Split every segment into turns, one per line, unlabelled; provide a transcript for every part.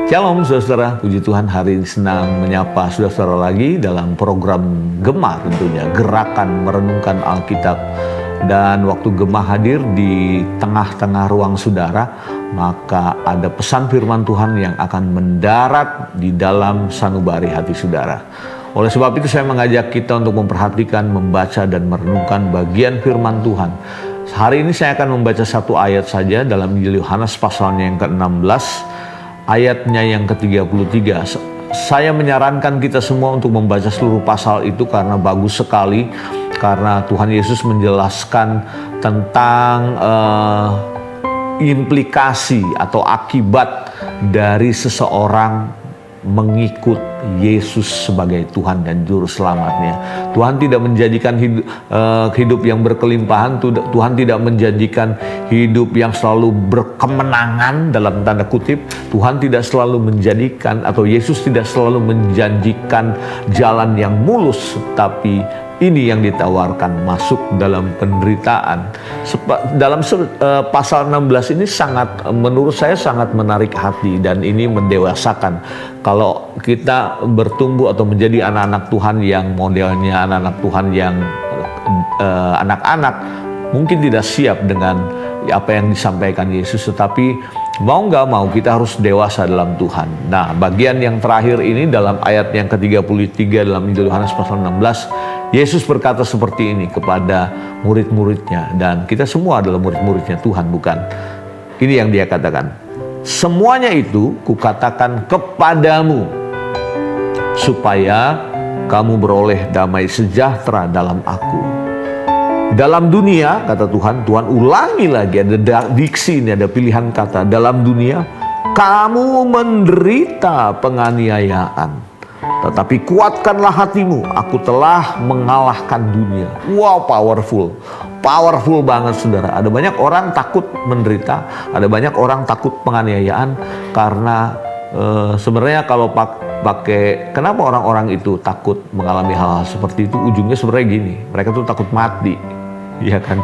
Shalom saudara, puji Tuhan hari ini senang menyapa saudara-saudara lagi dalam program Gema tentunya, Gerakan Merenungkan Alkitab. Dan waktu Gema hadir di tengah-tengah ruang saudara, maka ada pesan firman Tuhan yang akan mendarat di dalam sanubari hati saudara. Oleh sebab itu saya mengajak kita untuk memperhatikan, membaca dan merenungkan bagian firman Tuhan. Hari ini saya akan membaca satu ayat saja dalam Injil Yohanes pasalnya yang ke-16. Ayatnya yang ke-33. Saya menyarankan kita semua untuk membaca seluruh pasal itu karena bagus sekali. Karena Tuhan Yesus menjelaskan tentang implikasi atau akibat dari seseorang mengikut Yesus sebagai Tuhan dan Juru Selamatnya. Tuhan tidak menjadikan hidup yang berkelimpahan, Tuhan tidak menjadikan hidup yang selalu berkemenangan dalam tanda kutip. Tuhan tidak selalu menjadikan, atau Yesus tidak selalu menjanjikan jalan yang mulus, tapi ini yang ditawarkan, masuk dalam penderitaan. Dalam pasal 16 ini menurut saya sangat menarik hati dan ini mendewasakan. Kalau kita bertumbuh atau menjadi anak-anak Tuhan yang modelnya anak-anak Tuhan yang anak-anak, mungkin tidak siap dengan apa yang disampaikan Yesus, tetapi mau nggak mau kita harus dewasa dalam Tuhan. Nah, bagian yang terakhir ini dalam ayat yang ke-33 dalam Injil Yohanes pasal 16, Yesus berkata seperti ini kepada murid-muridnya, dan kita semua adalah murid-muridnya Tuhan, bukan? Ini yang dia katakan, semuanya itu kukatakan kepadamu, supaya kamu beroleh damai sejahtera dalam aku. Dalam dunia, kata Tuhan ulangi lagi, ada diksi ini, ada pilihan kata. Dalam dunia, kamu menderita penganiayaan. Tetapi kuatkanlah hatimu, aku telah mengalahkan dunia. Wow, powerful banget saudara. Ada banyak orang takut menderita, ada banyak orang takut penganiayaan karena sebenarnya kalau pakai, kenapa orang-orang itu takut mengalami hal-hal seperti itu? Ujungnya sebenarnya gini, mereka tuh takut mati, ya kan?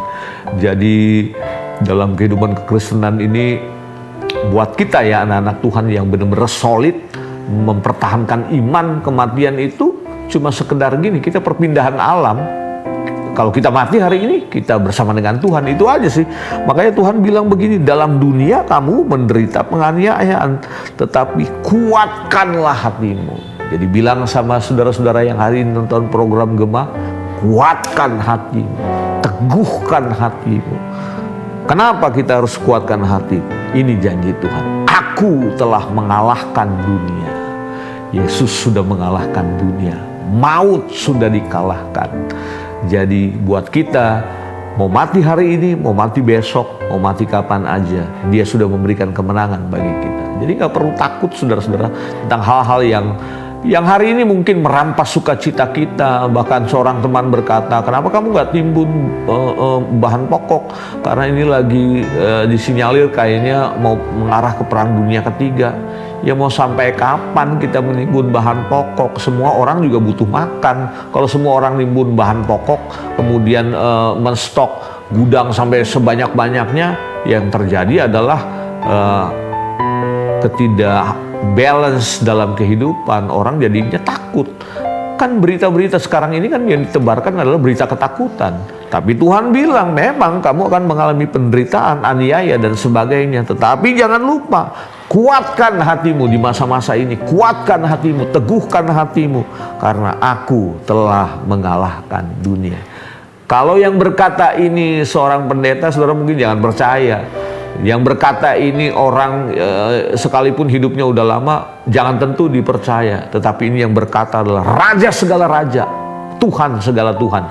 Jadi dalam kehidupan kekristenan ini, buat kita ya anak-anak Tuhan yang benar-benar solid, mempertahankan iman, kematian itu cuma sekedar gini, kita perpindahan alam. Kalau kita mati hari ini, kita bersama dengan Tuhan, itu aja sih. Makanya Tuhan bilang begini, dalam dunia kamu menderita penganiayaan, tetapi kuatkanlah hatimu. Jadi bilang sama saudara-saudara yang hari ini nonton program Gema, kuatkan hatimu, teguhkan hatimu. Kenapa kita harus kuatkan hati? Ini janji Tuhan. Aku telah mengalahkan dunia. Yesus sudah mengalahkan dunia. Maut sudah dikalahkan. Jadi buat kita, mau mati hari ini, mau mati besok, mau mati kapan aja, Dia sudah memberikan kemenangan bagi kita. Jadi gak perlu takut saudara-saudara tentang hal-hal yang hari ini mungkin merampas sukacita kita. Bahkan seorang teman berkata, kenapa kamu gak timbun bahan pokok? Karena ini lagi disinyalir kayaknya mau mengarah ke perang dunia ketiga. Ya mau sampai kapan kita menimbun bahan pokok? Semua orang juga butuh makan. Kalau semua orang nimbun bahan pokok, kemudian menstok gudang sampai sebanyak-banyaknya, yang terjadi adalah ketidak balance dalam kehidupan. Orang jadinya takut. Kan berita-berita sekarang ini kan yang ditebarkan adalah berita ketakutan. Tapi Tuhan bilang memang kamu akan mengalami penderitaan, aniaya dan sebagainya. Tetapi jangan lupa, kuatkan hatimu di masa-masa ini. Kuatkan hatimu, teguhkan hatimu. Karena aku telah mengalahkan dunia. Kalau yang berkata ini seorang pendeta, saudara mungkin jangan percaya. Yang berkata ini orang sekalipun hidupnya udah lama, jangan tentu dipercaya. Tetapi ini yang berkata adalah Raja segala Raja, Tuhan segala Tuhan,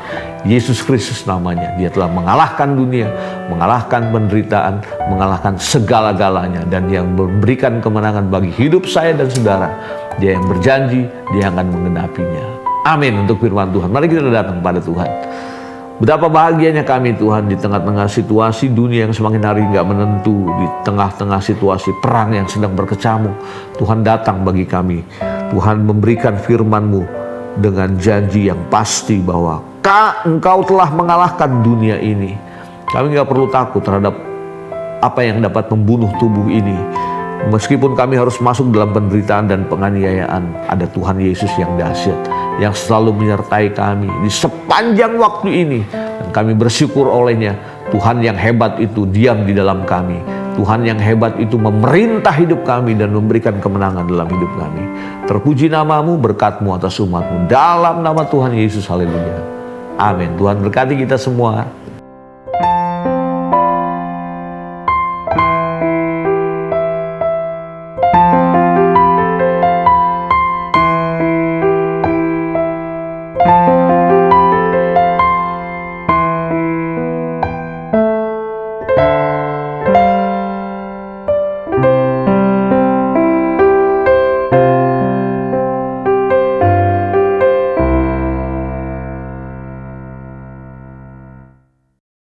Yesus Kristus namanya. Dia telah mengalahkan dunia, mengalahkan penderitaan, mengalahkan segala-galanya. Dan yang memberikan kemenangan bagi hidup saya dan saudara, Dia yang berjanji, Dia akan menggenapinya. Amin untuk firman Tuhan. Mari kita datang pada Tuhan. Betapa bahagianya kami Tuhan di tengah-tengah situasi dunia yang semakin hari nggak menentu, di tengah-tengah situasi perang yang sedang berkecamuk. Tuhan datang bagi kami. Tuhan memberikan firman-Mu dengan janji yang pasti bahwa Engkau telah mengalahkan dunia ini. Kami nggak perlu takut terhadap apa yang dapat membunuh tubuh ini. Meskipun kami harus masuk dalam penderitaan dan penganiayaan, ada Tuhan Yesus yang dahsyat, yang selalu menyertai kami di sepanjang waktu ini. Dan kami bersyukur olehnya, Tuhan yang hebat itu diam di dalam kami. Tuhan yang hebat itu memerintah hidup kami dan memberikan kemenangan dalam hidup kami. Terpuji nama-Mu, berkat-Mu atas umat-Mu. Dalam nama Tuhan Yesus, haleluya. Amin. Tuhan berkati kita semua.